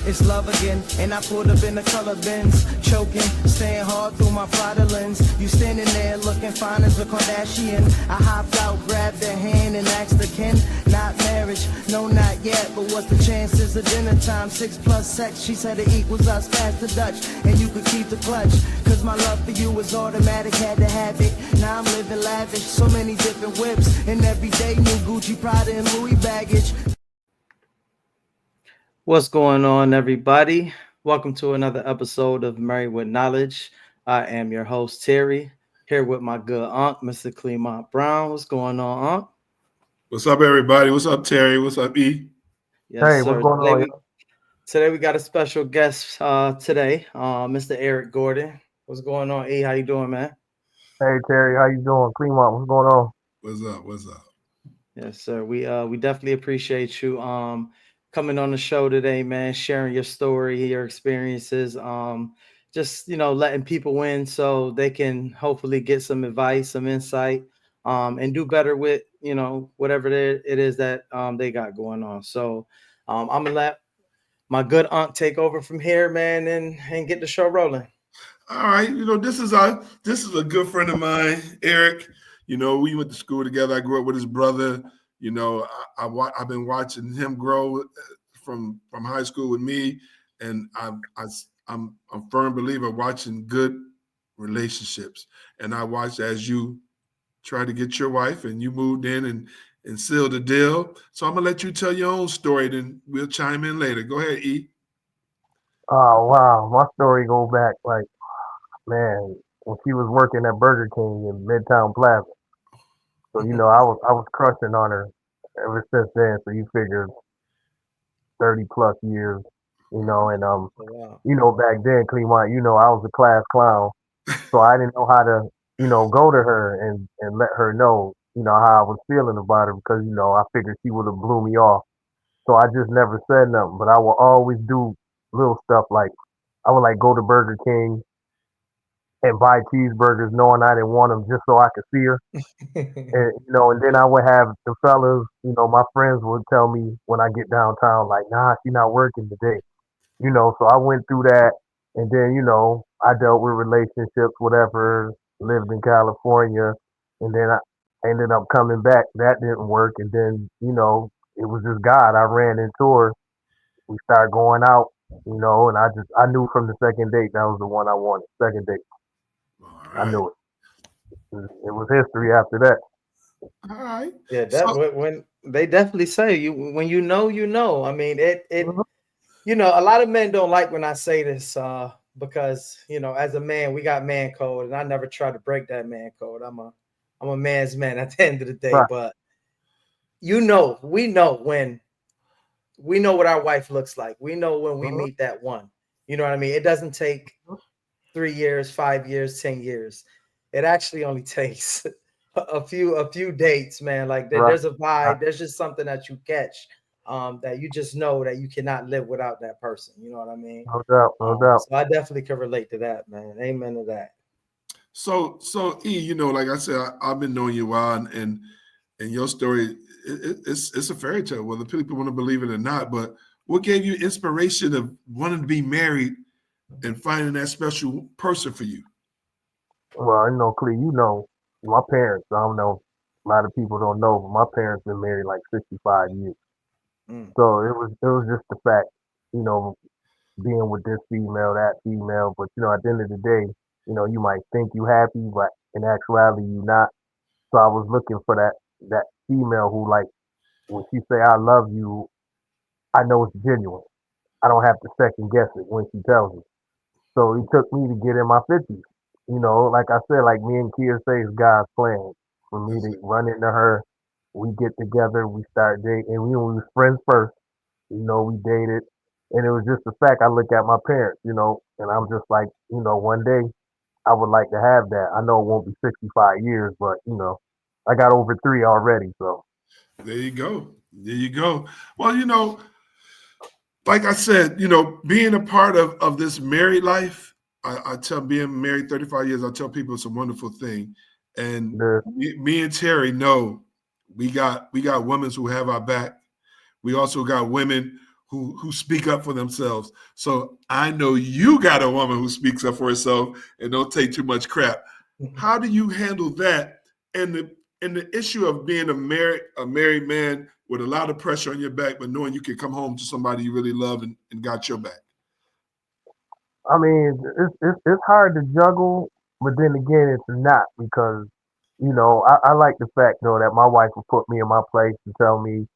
It's love again, and I pulled up in the color bins, choking, staying hard through my Prada lens. You standing there looking fine as a Kardashian. I hopped out, grabbed her hand, and asked her, Ken, not marriage, no, not yet, but what's the chances of dinner time? 6 plus sex, she said it equals us, fast to Dutch, and you could keep the clutch. Cause my love for you was automatic, had to have it. Now I'm living lavish, so many different whips, and every day new Gucci, Prada, and Louis baggage. What's going on, everybody? Welcome to another episode of Married with Knowledge. I am your host, Terry, here with my good aunt, Mr. Clemont Brown. What's going on, aunt? What's up, everybody? What's up, Terry? What's up, E? Yes, Hey, sir. what's going on? Today we got a special guest Mr. Eric Gordon. What's going on, E? How you doing, man? Hey, Terry, how you doing? Clemont, what's going on? What's up? What's up? Yes, sir. We definitely appreciate you coming on the show today, man, sharing your story, your experiences, just letting people in so they can hopefully get some advice, some insight, and do better with whatever it is that they got going on. So I'm gonna let my good aunt take over from here, man, and get the show rolling. All right, this is a good friend of mine, Eric. We went to school together. I grew up with his brother. I've been watching him grow from high school with me, and I'm a firm believer watching good relationships. And I watched as you try to get your wife, and you moved in and sealed the deal. So I'm gonna let you tell your own story, then we'll chime in later. Go ahead, E. Oh, wow. My story go back, man, when she was working at Burger King in Midtown Plaza. So, I was crushing on her ever since then. So you figure 30 plus years, and Wow. back then, Clemont, I was a class clown. So I didn't know how to, go to her and let her know, how I was feeling about her because, I figured she would have blew me off. So I just never said nothing. But I will always do little stuff like I would go to Burger King and buy cheeseburgers knowing I didn't want them just so I could see her. And then I would have the fellas, my friends would tell me when I get downtown, like, nah, she not working today. So I went through that, and then, I dealt with relationships, whatever, lived in California, and then I ended up coming back. That didn't work, and then, it was just God. I ran into her. We started going out, and I knew from the second date that was the one I wanted. Second date, All I right. knew it. It was history after that. All right. Yeah, So, when they definitely say when you know. I mean, it Mhm. a lot of men don't like when I say this because as a man we got man code, and I never try to break that man code. I'm a man's man at the end of the day. Right. But we know when we know what our wife looks like. We know when we Mhm. meet that one. You know what I mean? It doesn't take 3 years, 5 years, 10 years. It actually only takes a few dates, man. Like Right. there's a Right. vibe, there's just something that you catch, that you just know that you cannot live without that person. You know what I mean? No doubt. No doubt. So I definitely can relate to that, man. Amen to that. so E, like I said, I've been knowing you a while, and your story, it's a fairy tale, whether people want to believe it or not. But what gave you inspiration of wanting to be married and finding that special person for you? Well, Clee, my parents. I don't know. A lot of people don't know, but my parents been married like 65 years. Mm. So it was just the fact, you know, being with this female, that female. But at the end of the day, you might think you happy, but in actuality, you not. So I was looking for that female who, like, when she say I love you, I know it's genuine. I don't have to second guess it when she tells me. So it took me to get in my 50s. Like I said, like me and Kia say, it's God's plan for me That's to it. run into her. We get together, we start dating, and we was friends first. We dated, and it was just the fact I look at my parents, and I'm just like, one day I would like to have that. I know it won't be 65 years, but I got over three already, so. There you go. There you go. Well, like I said, being a part of this married life, I tell being married 35 years, I tell people it's a wonderful thing. And The me and Terry know We got women who have our back. We also got women who speak up for themselves. So I know you got a woman who speaks up for herself and don't take too much crap. How do you handle that and the issue of being a married man with a lot of pressure on your back, but knowing you can come home to somebody you really love and got your back? I mean, it's hard to juggle, but then again, it's not because I like the fact though that my wife will put me in my place and tell me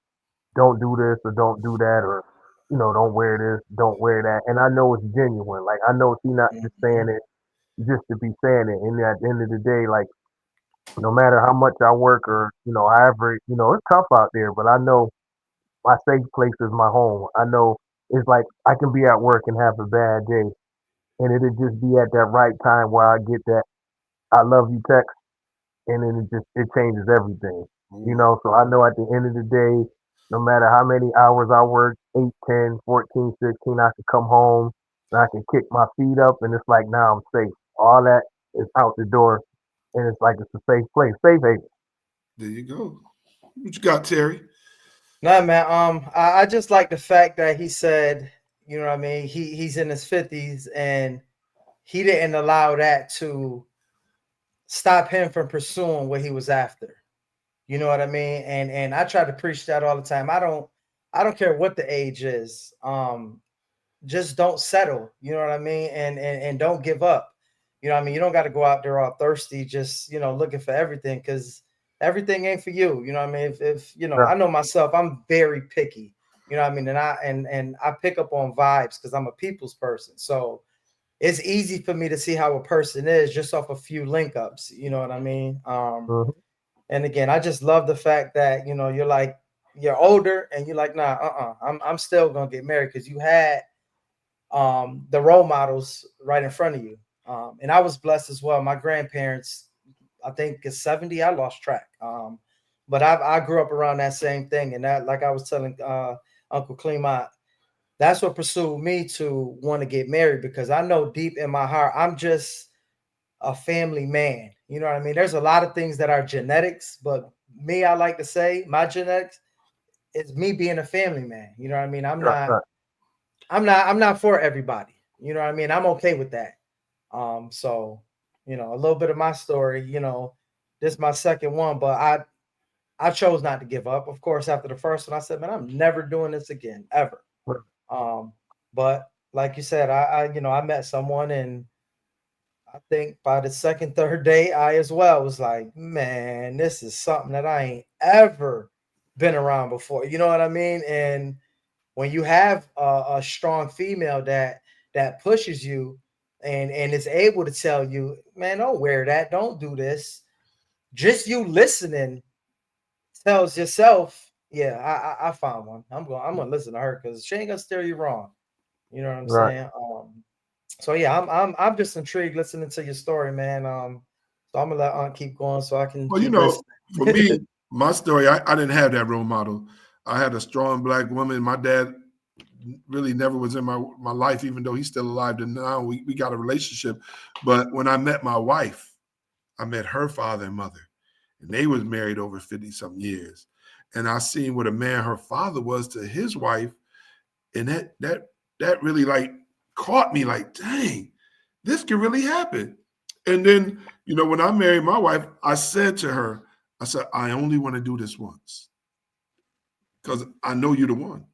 don't do this or don't do that or don't wear this, don't wear that, and I know it's genuine. Like I know she's not just saying Mhm. it just to be saying it. And at the end of the day, like no matter how much I work or however it's tough out there, but I know my safe place is my home. I know it's like I can be at work and have a bad day, and it'll just be at that right time where I get that "I love you" text, and then it changes everything. Ooh. So I know at the end of the day, no matter how many hours I work, 8, 10, 14, 16, I can come home and I can kick my feet up, and it's like now I'm safe. All that is out the door, and it's like it's a safe place, safe haven. There you go. What you got, Terry? Nah, man. I just like the fact that he said, you know what I mean. He's in his 50s and he didn't allow that to stop him from pursuing what he was after. You know what I mean? And I try to preach that all the time. I don't care what the age is. Just don't settle. You know what I mean? And don't give up. You know what I mean? You don't got to go out there all thirsty, just looking for everything because everything ain't for you. You know what I mean? If Yeah, I know myself, I'm very picky. You know what I mean? And I pick up on vibes because I'm a people's person. So it's easy for me to see how a person is just off a few link ups. You know what I mean? mhm, And again, I just love the fact that you're older and you're like, nah, I'm still gonna get married because you had the role models right in front of you. And I was blessed as well. My grandparents, I think, is 70. I lost track. But I grew up around that same thing, and that, like I was telling Uncle Clement, that's what pursued me to want to get married because I know deep in my heart I'm just a family man. You know what I mean? There's a lot of things that are genetics, but me, I like to say my genetics is me being a family man. You know what I mean? I'm right, not right. I'm not for everybody. You know what I mean? I'm okay with that. So a little bit of my story, this is my second one, but I chose not to give up. Of course, after the first one, I said, man, I'm never doing this again, ever. Um, but like you said, I met someone and I think by the second, third day, I as well was like, man, this is something that I ain't ever been around before. You know what I mean? And when you have a strong female that pushes you and is able to tell you, man, don't wear that, don't do this. Just you listening tells yourself, yeah, I found one. I'm gonna listen to her because she ain't gonna steer you wrong. You know what I'm Right. saying? So yeah, I'm just intrigued listening to your story, man. So I'm gonna let Aunt keep going so I can Well, keep listening. for me, my story, I didn't have that role model. I had a strong black woman. My dad really never was in my life, even though he's still alive. And now we got a relationship. But when I met my wife, I met her father and mother, and they was married over 50 some years. And I seen what a man her father was to his wife, and that really like caught me like, dang, this could really happen. And then, when I married my wife, I said to her, I said, I only want to do this once because I know you're the one.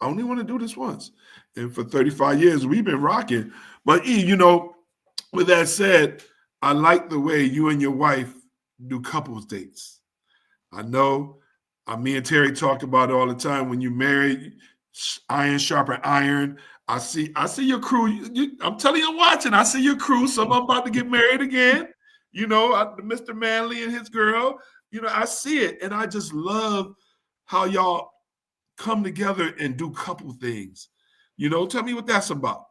I only want to do this once. And for 35 years, we've been rocking. But E, with that said, I like the way you and your wife do couples dates. I know me and Terry talk about it all the time. When you marry, iron sharpen iron. I see your crew. I'm telling you, I'm watching. I see your crew. Some of them about to get married again. Mr. Manley and his girl. I see it, and I just love how y'all come together and do couple things. Tell me what that's about.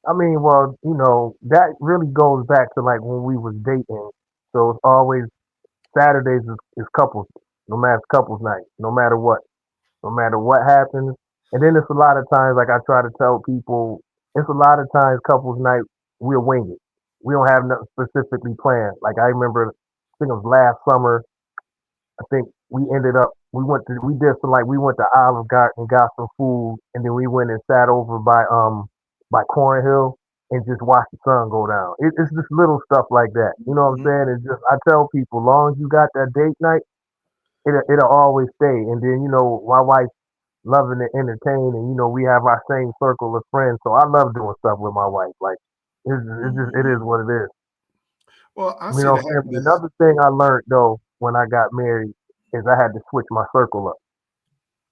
I mean, well, that really goes back to like when we was dating. So it's always Saturdays is couples, no matter couples night, no matter what happens. And then it's a lot of times, like I try to tell people, it's a lot of times couples night we'll wing it. We don't have nothing specifically planned. Like I remember, I think it was last summer. I think we went to Olive Garden and got some food, and then we went and sat over by Cornhill and just watched the sun go down. It's just little stuff like that. You know what I'm Mhm. saying? It's just I tell people, long as you got that date night, it'll always stay. And then my wife loving to entertain, and we have our same circle of friends. So I love doing stuff with my wife. Like it is Mhm. what it is. Well, I You see know the what I'm saying? But happiness. another thing I learned though when I got married is I had to switch my circle up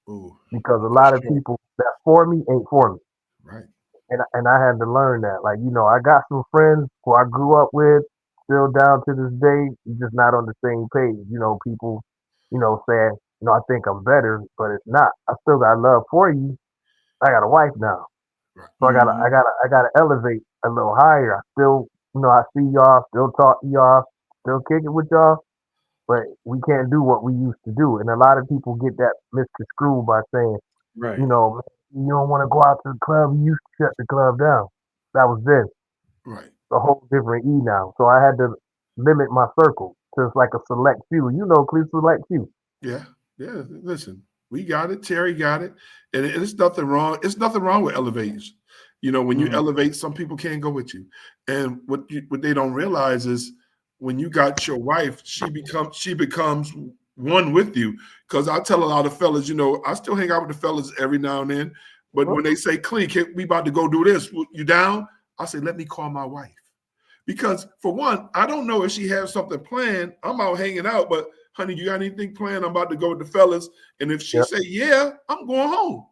Oh, because a For lot of sure. people that's for me ain't for me. right. And I had to learn that. Like, I got some friends who I grew up with, still down to this day, we just not on the same page. People, saying, I think I'm better, but it's not. I still got love for you. I got a wife now. Right. So Mhm. I gotta elevate a little higher. I still, I see y'all, still talk to y'all, still kick it with y'all, but we can't do what we used to do. And a lot of people get that misconstrued by saying, Right. "Man, you don't want to go out to the club. You used to shut the club down." That was then. Right. A whole different E now. So I had to limit my circle to like a select few. Please select few. Yeah. Yeah. Listen, we got it. Terry got it. And it's nothing wrong. It's nothing wrong with elevating. When you Mhm. elevate, some people can't go with you. And what they don't realize is when you got your wife, she becomes one with you. Because I tell a lot of fellas, I still hang out with the fellas every now and then. But Well, when they say, "Clean, we about to go do this, you down?" I say, "Let me call my wife." Because for one, I don't know if she has something planned. I'm out hanging out, but honey, you got anything planned? I'm about to go with the fellas. And if she yeah. say, yeah, I'm going home.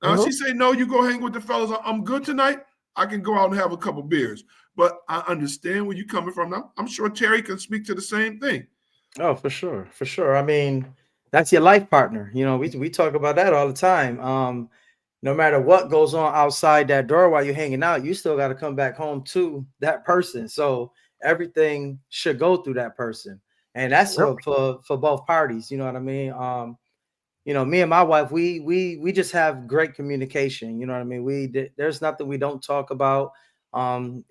Now, if hmm she say, no, you go hang with the fellas, I'm good tonight, I can go out and have a couple beers. But I understand where you're coming from. I'm sure Terry can speak to the same thing. Oh, for sure, for sure. I mean, that's your life partner. We talk about that all the time. No matter what goes on outside that door while you're hanging out, you still got to come back home to that person. So everything should go through that person, and that's Yep. for both parties. You know what I mean? Me and my wife, we just have great communication. You know what I mean? There's nothing we don't talk about.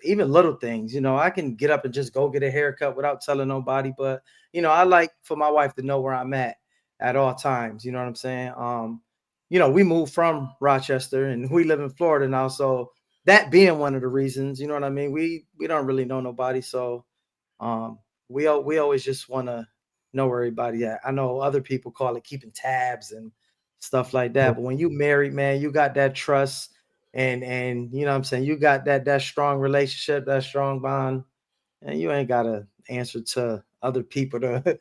Even little things. I can get up and just go get a haircut without telling nobody. But I like for my wife to know where I'm at all times. You know what I'm saying? We moved from Rochester and we live in Florida now, so that being one of the reasons. You know what I mean? We don't really know nobody, so we always just want to know where everybody at. I know other people call it keeping tabs and stuff like that, but when you married, man, you got that trust and you know what I'm saying, you got that strong relationship, that strong bond, and you ain't gotta answer to other people to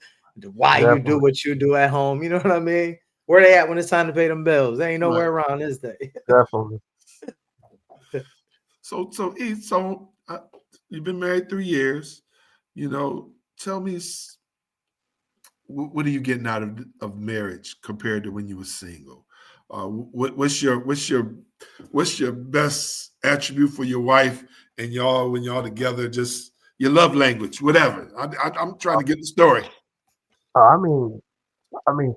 why you do Definitely. what you do at home. You know what I mean? Where they at when it's time to pay them bills? They ain't Right. nowhere around, is they? Definitely. So you've been married 3 years. Tell me, what are you getting out of marriage compared to when you were single? What's your best attribute for your wife and y'all when y'all together? Just your love language, whatever. I'm trying to get the story. Uh, I mean,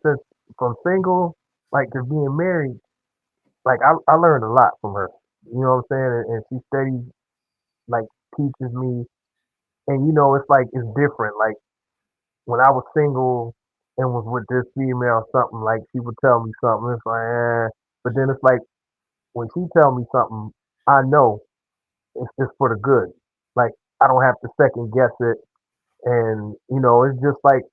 since from single, like to being married, like I learned a lot from her. You know what I'm saying? And she steady like teaches me, and it's like it's different. Like when I was single and was with this female, something like she would tell me something, it's like, but then it's like when she tell me something, I know it's just for the good. Like I don't have to second guess it, and it's just like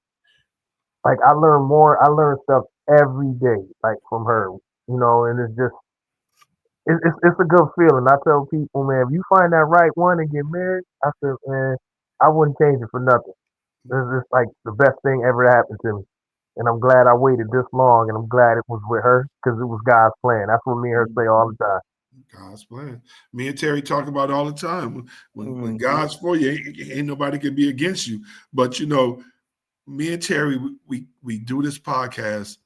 I learn stuff every day, like from her, and it's just it's a good feeling. I tell people, man, if you find that right one and get married, I said, man, I wouldn't change it for nothing. This is like the best thing ever happened to me. And I'm glad I waited this long, and I'm glad it was with her because it was God's plan. That's what me and her say all the time. God's plan. Me and Terry talk about it all the time. When Mhm. God's for you, ain't nobody can be against you. But me and Terry, we do this podcast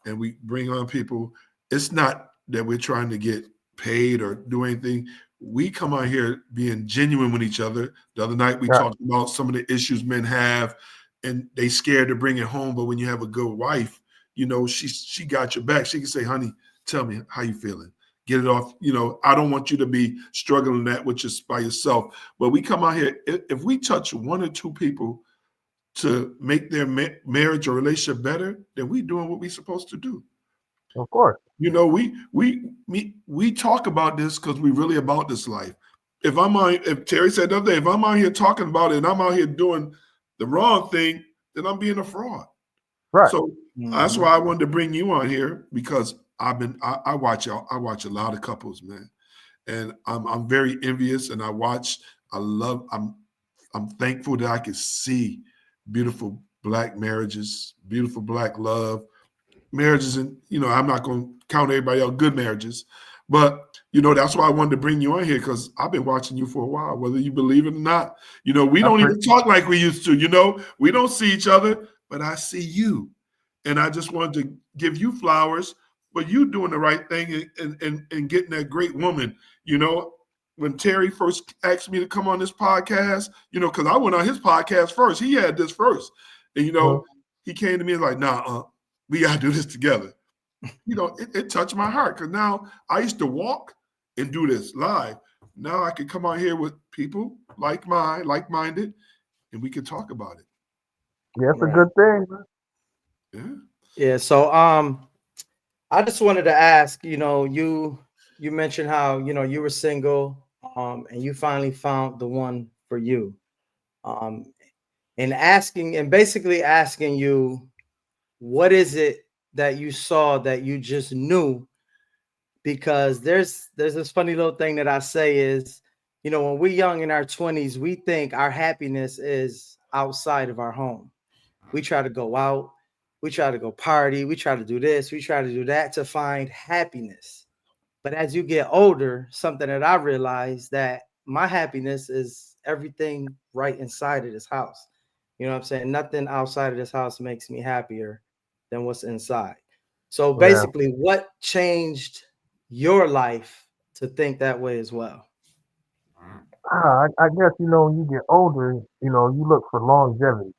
and we bring on people. It's not that we're trying to get paid or do anything. We come on here being genuine with each other. The other night we Yeah, talked about some of the issues men have, and they scared to bring it home. But when you have a good wife, she got your back. She can say, "Honey, tell me how you feeling. Get it off. I don't want you to be struggling that with just by yourself." But we come out here. If we touch one or two people to make their marriage or relationship better, then we doing what we supposed to do. Of course. You know, we talk about this because we really about this life. If Terry said the other day, if I'm out here talking about it and I'm out here doing the wrong thing, then I'm being a fraud. Right. So that's why I wanted to bring you on here, because I watch a lot of couples, man, and I'm very envious, and I'm thankful that I can see beautiful Black marriages, beautiful Black love marriages, and I'm not going to count everybody else good marriages, but that's why I wanted to bring you on here, because I've been watching you for a while, whether you believe it or not. We don't even talk like we used to. We don't see each other, but I see you, and I just wanted to give you flowers for you doing the right thing and getting that great woman. When Terry first asked me to come on this podcast, because I went on his podcast first. He had this first, and he came to me and like, nah, we gotta do this together. It touched my heart, because now I used to walk and do this live. Now I can come on here with people like-minded, and we can talk about it. Yeah, it's a good thing, man. Yeah. So I just wanted to ask, you mentioned how you were single, and you finally found the one for you, and basically asking you, what is it that you saw that you just knew? Because there's this funny little thing that I say is, when we're young in our 20s, we think our happiness is outside of our home. We try to go out, we try to go party, we try to do this, we try to do that to find happiness. But as you get older, something that I realized, that my happiness is everything right inside of this house. You know what I'm saying? Nothing outside of this house makes me happier than what's inside. So basically, what changed your life to think that way as well? I guess, when you get older, you look for longevity.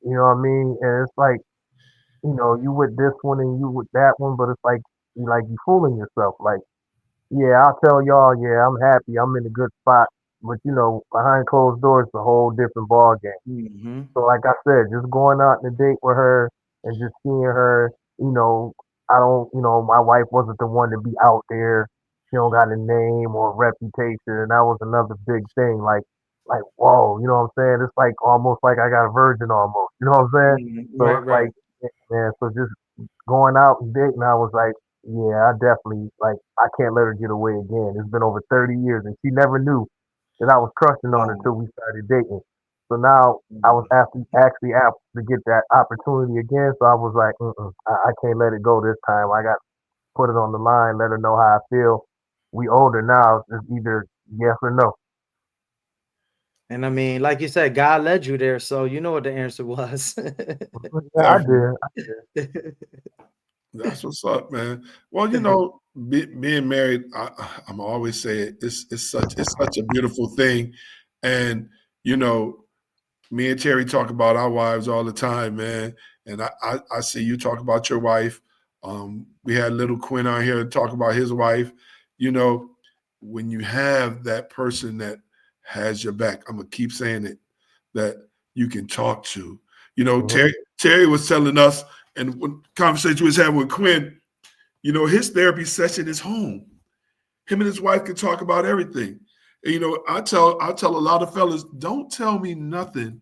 You know what I mean? And it's like, you with this one and you with that one, but it's like you fooling yourself. Like, yeah, I'll tell y'all, yeah, I'm happy, I'm in a good spot, but behind closed doors, it's a whole different ball game. Mm-hmm. So, like I said, just going out on a date with her and just seeing her, I don't, my wife wasn't the one to be out there. She don't got a name or reputation, and that was another big thing. Like, whoa, you know what I'm saying? It's like almost like I got a virgin almost. You know what I'm saying? Mm-hmm. So Right, it's right. like, man. So just going out and dating, I was like, yeah, I definitely I can't let her get away again. It's been over 30 years, and she never knew that I was crushing on her Wow. until we started dating. So now I was actually asked to get that opportunity again. So I was like, I can't let it go this time. I got to put it on the line, let her know how I feel. We older now. It's either yes or no. And I mean, like you said, God led you there, so you know what the answer was. Yeah, I Definitely. did. That's what's up, man. Well, being married, I'm always saying it's such a beautiful thing, and me and Terry talk about our wives all the time, man. And I see you talk about your wife. We had little Quinn on here to talk about his wife. When you have that person that has your back, I'm gonna keep saying it, that you can talk to. Terry was telling us, and when conversation we was having with Quinn, his therapy session is home. Him and his wife can talk about everything. And, I tell a lot of fellas, don't tell me nothing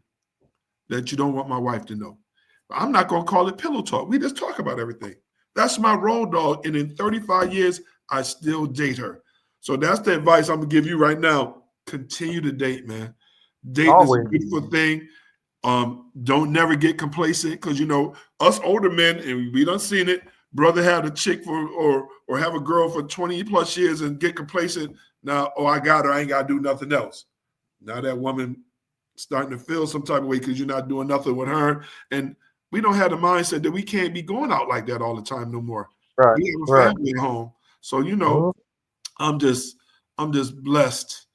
that you don't want my wife to know. I'm not gonna call it pillow talk. We just talk about everything. That's my road dog. And in 35 years, I still date her. So that's the advice I'm gonna give you right now. Continue to date, man. Dating is a Always. beautiful thing. Don't never get complacent, because us older men, and we done seen it. Brother had a chick or have a girl for 20 plus years and get complacent. Now, I got her, I ain't gotta do nothing else. Now that woman starting to feel some type of way because you're not doing nothing with her. And we don't have the mindset that we can't be going out like that all the time no more. Right. We have a family at home. So, I'm just blessed,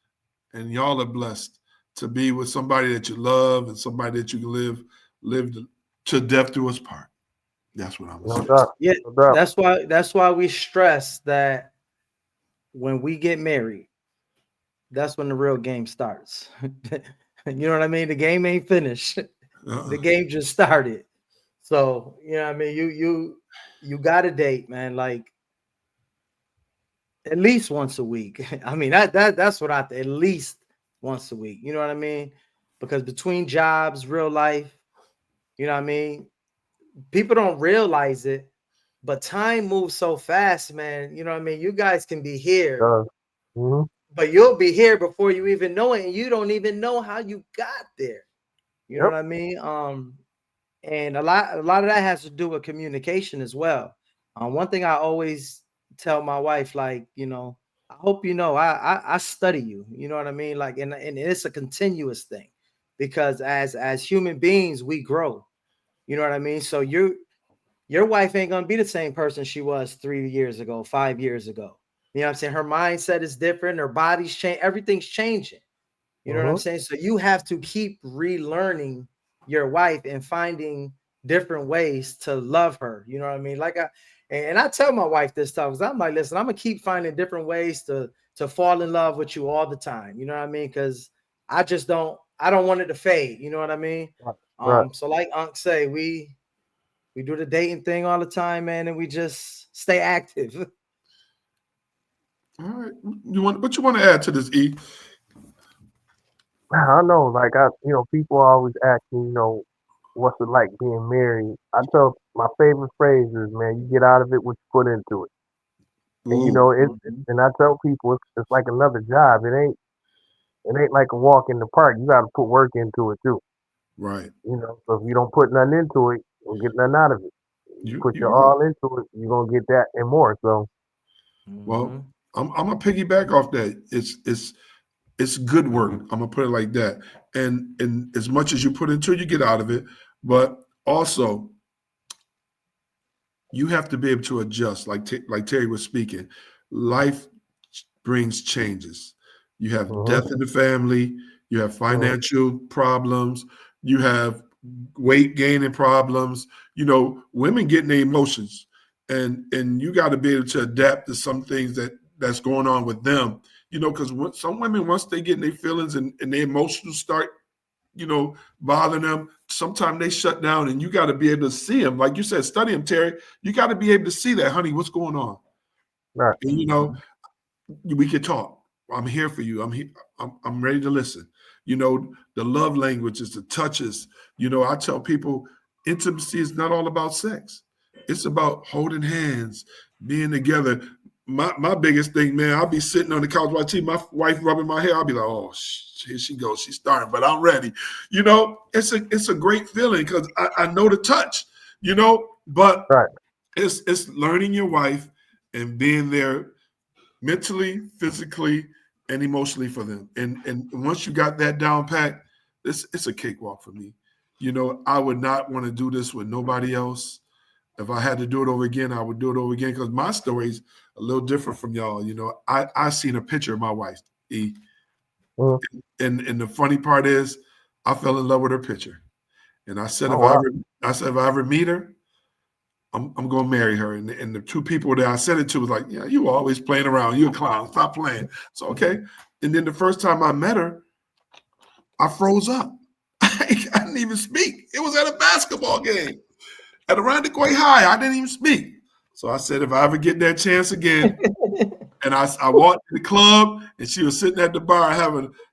and y'all are blessed to be with somebody that you love and somebody that you can live to death do us part. That's what I'm saying. Yeah, that's why we stress that when we get married, that's when the real game starts. You know what I mean? The game ain't finished. The game just started. So, you know what I mean? You got to date, man, like at least once a week. I mean, that's what at least once a week. You know what I mean? Because between jobs, real life, you know what I mean? People don't realize it, but time moves so fast, man. You know what I mean? You guys can be here, Mm-hmm. but you'll be here before you even know it, and you don't even know how you got there. You know Yep. what I mean? And a lot of that has to do with communication as well. One thing I always tell my wife, like, I hope you know, I study you. You know what I mean? Like, and it's a continuous thing, because as human beings, we grow. You know what I mean? So your wife ain't gonna be the same person she was 3 years ago, 5 years ago. You know what I'm saying? Her mindset is different, her body's changed, everything's changing. You know what I'm Mm-hmm. saying? So you have to keep relearning your wife and finding different ways to love her. You know what I mean? And I tell my wife this stuff, because I'm like, listen, I'm gonna keep finding different ways to fall in love with you all the time. You know what I mean? Because I don't want it to fade. You know what I mean? Right. So like Unc say, we do the dating thing all the time, man, and we just stay active. All right. What you want to add to this, E? I know, like people always ask me, what's it like being married? I tell my favorite phrase is, man, you get out of it what you put into it. And Ooh, and I tell people it's like another job. It ain't like a walk in the park. You got to put work into it too. right. So if you don't put nothing into it, you'll get nothing out of it. You put You your right. all into it, you're gonna get that and more. So Well, Mhm. I'm gonna piggyback off that. It's good work. I'm gonna put it like that. And as much as you put into it, you get out of it. But also, you have to be able to adjust. Like Terry was speaking, life brings changes. You have mhm, death in the family. You have mhm, financial problems. You have weight gaining problems. Women getting their emotions, and you got to be able to adapt to some things that's going on with them. Because some women, once they get in their feelings and their emotions start, bothering them, sometimes they shut down, and you got to be able to see them. Like you said, study them, Terry. You got to be able to see that, honey, what's going on. right. And Mhm. we could talk. I'm here for you. I'm here. I'm ready to listen. The love languages, the touches. I tell people intimacy is not all about sex. It's about holding hands, being together. My biggest thing, man, I'll be sitting on the couch watching my wife rubbing my hair. I'll be like, oh, here she goes. She's starting, but I'm ready. It's a great feeling because I know the touch. But Right. it's learning your wife and being there mentally, physically, and emotionally for them. And once you got that down pat, it's a cakewalk for me. I would not want to do this with nobody else. If I had to do it over again, I would do it over again because my story's a little different from y'all. I seen a picture of my wife, E, Mhm. and the funny part is, I fell in love with her picture, and I said Oh if I wow. ever, I said if I ever meet her, I'm gonna marry her. And the two people that I said it to was like, yeah, you always playing around. You a clown. Stop playing. So okay. And then the first time I met her, I froze up. I didn't even speak. It was at a basketball game at Arundicoit High. I didn't even speak. So I said, if I ever get that chance again, and I walked to the club, and she was sitting at the bar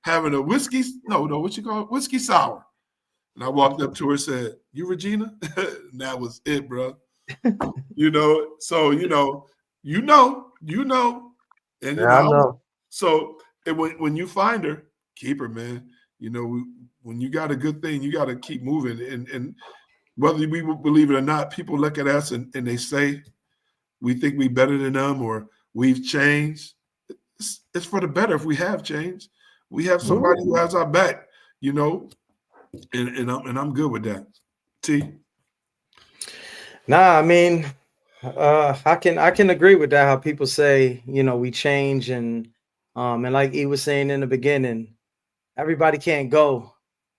having a whiskey. No, what you call it? Whiskey sour. And I walked up to her and said, "You Regina?" And that was it, bro. So and Yeah, I know. so and when you find her, keep her, man. When you got a good thing, you got to keep moving. And whether we believe it or not, people look at us and they say we think we better than them or we've changed. It's for the better if we have changed. We have Mhm. somebody who has our back, you know, and I'm good with that. T. Nah, I mean, I can agree with that. How people say, we change, and like he was saying in the beginning, everybody can't go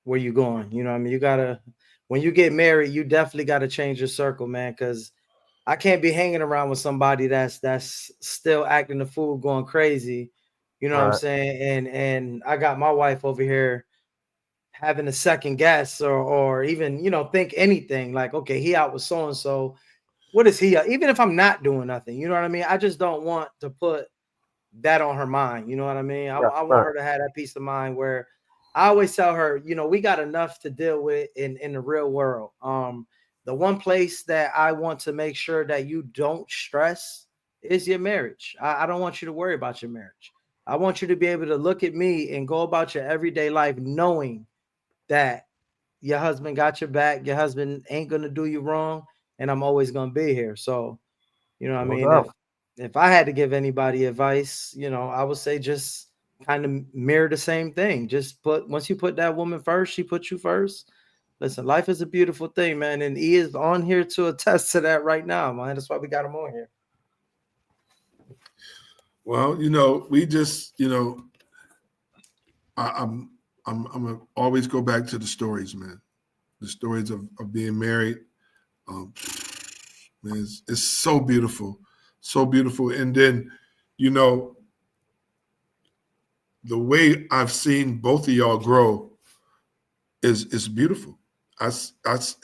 where you're going. You know what I mean? You gotta, when you get married, you definitely gotta change your circle, man. Because I can't be hanging around with somebody that's still acting the fool, going crazy. You know what I'm Right. saying? And I got my wife over here having a second guess or even, you know, think anything like, okay, he out with so and so. What is he? Even if I'm not doing nothing, you know what I mean? I just don't want to put that on her mind. You know what I mean? Yeah, I want right. her to have that peace of mind where I always tell her, you know, we got enough to deal with in the real world. The one place that I want to make sure that you don't stress is your marriage. I don't want you to worry about your marriage. I want you to be able to look at me and go about your everyday life knowing that your husband got your back, your husband ain't gonna do you wrong, and I'm always gonna be here. So, you know what I No mean? doubt. If I had to give anybody advice, you know, I would say just kind of mirror the same thing. Just once you put that woman first, she put you first. Listen, life is a beautiful thing, man. And he is on here to attest to that right now, man. That's why we got him on here. Well, you know, we just, you know, I'm gonna always go back to the stories, man. The stories of being married. Um, man, it's so beautiful, so beautiful. And then, you know, the way I've seen both of y'all grow is beautiful. It's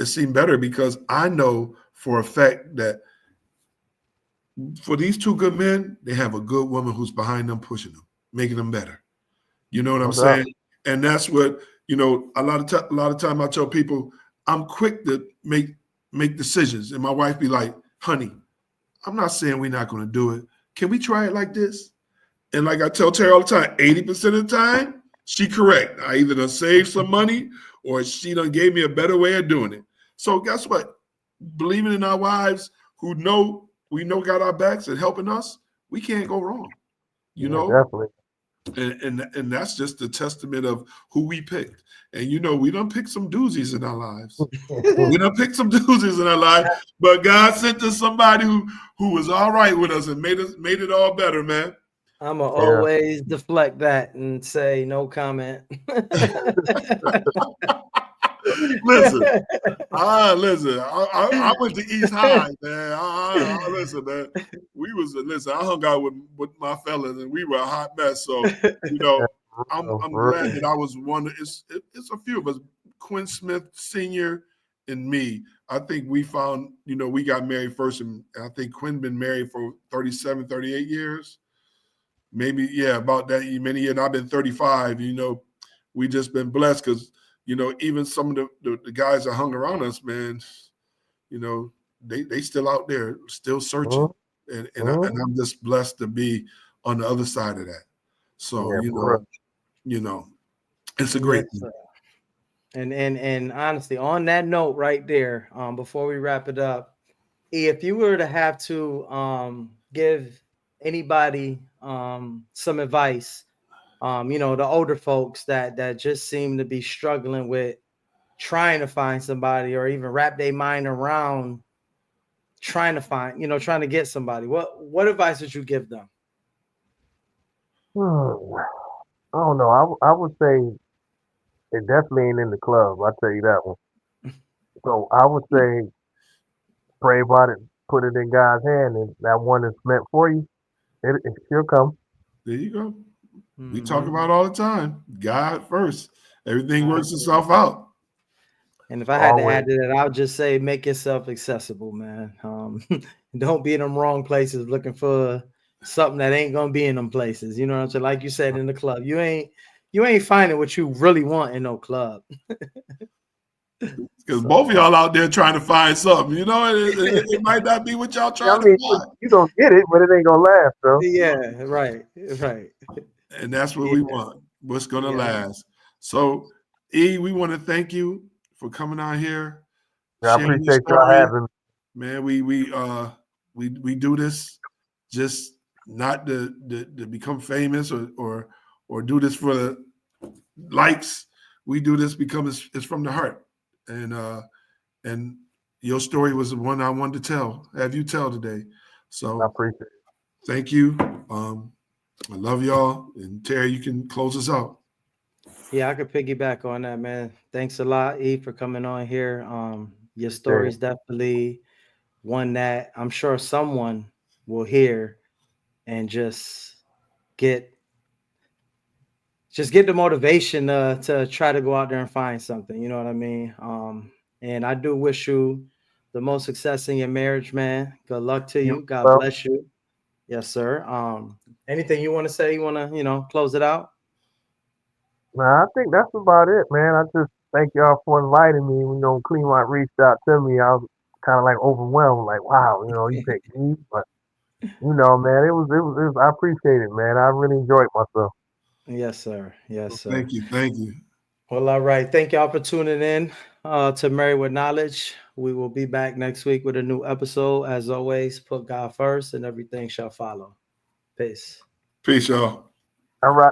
seen better because I know for a fact that for these two good men, they have a good woman who's behind them, pushing them, making them better. You know what No I'm doubt. saying? And that's what, you know, a lot of time I tell people I'm quick to make decisions, and my wife be like, "Honey, I'm not saying we're not going to do it. Can we try it like this?" And like I tell Terry all the time, 80% of the time, she correct. I either done saved some money or she done gave me a better way of doing it. So guess what? Believing in our wives who know we know got our backs and helping us, we can't go wrong. You Yeah, know, definitely. and that's just the testament of who we picked. And you know, we done picked some doozies in our lives. We done picked some doozies in our life, but God sent us somebody who was all right with us and made it all better, man. I'm gonna Yeah. always deflect that and say no comment. Listen, listen. I went to East High, man. Listen, man. Listen. I hung out with my fellas, and we were a hot mess. So, you know, I'm For glad real. that I was one. It's a few of us. Quinn Smith Senior and me. I think we found. You know, we got married first, and I think Quinn been married for 37, 38 years. Maybe, yeah, about that many years. And I've been 35. You know, we just been blessed because, you know, even some of the guys that hung around us, man, you know, they still out there, still searching. And I'm just blessed to be on the other side of that. So, Yeah, for you know, it's a great Yes, thing. sir. And honestly, on that note right there, before we wrap it up, if you were to have to give anybody some advice, you know, the older folks that just seem to be struggling with trying to find somebody or even wrap their mind around trying to find, you know, trying to get somebody, what advice would you give them? real. I don't know. I would say it definitely ain't in the club. I'll tell you that one. So I would say pray about it, put it in God's hand, and that one is meant for you. It she'll come. There you go. We talk Mhm. about all the time. God first. Everything works Absolutely. itself out. And if I had to Always. add to that, I would just say make yourself accessible, man. Don't be in them wrong places looking for something that ain't gonna be in them places. You know what I'm saying? Like you said in the club, you ain't finding what you really want in no club. Because both So of y'all out there trying to find something, you know, it might not be what y'all I trying to mean, find. you gonna get it, but it ain't gonna last, though. yeah, right. And that's what Yeah, we want. What's gonna yeah. last. So E, we want to thank you for coming out here, Yeah, I sharing your appreciate y'all story. having me. Man, we do this just not to become famous or do this for the likes. We do this because it's from the heart. And your story was the one I wanted to have you tell today. I So appreciate it. thank you. I love y'all. And Terry, you can close us out. Yeah, I could piggyback on that, man. Thanks a lot, E, for coming on here. Your story Appreciate is definitely one that I'm sure someone will hear and get just get the motivation to try to go out there and find something. You know what I mean? And I do wish you the most success in your marriage, man. Good luck to you. God Well, bless you. Yes, sir. Anything you want to say? You want to, close it out? nah, I think that's about it, man. I just thank y'all for inviting me. You know, Cleveland reached out to me. I was kind of like overwhelmed, like, wow, you picked me. But man, it was. I appreciate it, man. I really enjoyed myself. Yes, sir. Yes, sir. Thank you. Thank you. Well, all right. Thank y'all for tuning in to Married with Knowledge. We will be back next week with a new episode. As always, put God first and everything shall follow. Peace. Peace, y'all. All right.